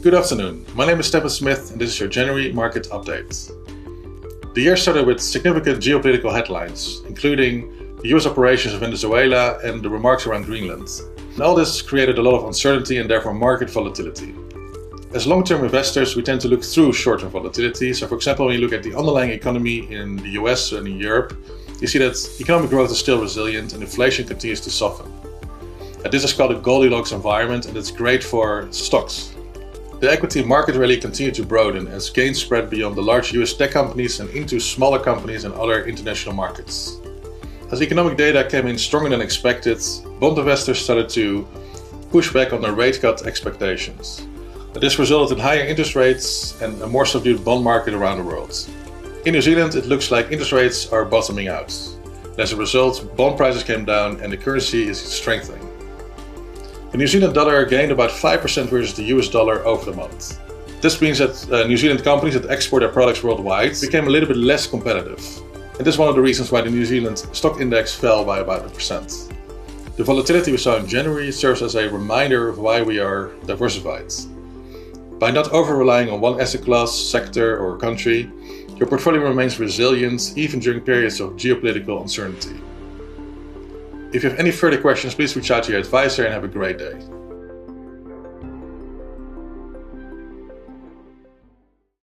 Good afternoon, my name is Stefan Smith and this is your January market update. The year started with significant geopolitical headlines, including the US operations of Venezuela and the remarks around Greenland. And all this created a lot of uncertainty and therefore market volatility. As long-term investors, we tend to look through short-term volatility. So for example, when you look at the underlying economy in the US and in Europe, you see that economic growth is still resilient and inflation continues to soften. And this is called a Goldilocks environment and it's great for stocks. The equity market rally continued to broaden as gains spread beyond the large US tech companies and into smaller companies and other international markets. As economic data came in stronger than expected, bond investors started to push back on their rate cut expectations. This resulted in higher interest rates and a more subdued bond market around the world. In New Zealand, it looks like interest rates are bottoming out. As a result, bond prices came down and the currency is strengthening. The New Zealand dollar gained about 5% versus the US dollar over the month. This means that New Zealand companies that export their products worldwide became a little bit less competitive. And this is one of the reasons why the New Zealand stock index fell by about 1%. The volatility we saw in January serves as a reminder of why we are diversified. By not over-relying on one asset class, sector or country, your portfolio remains resilient even during periods of geopolitical uncertainty. If you have any further questions, please reach out to your advisor and have a great day.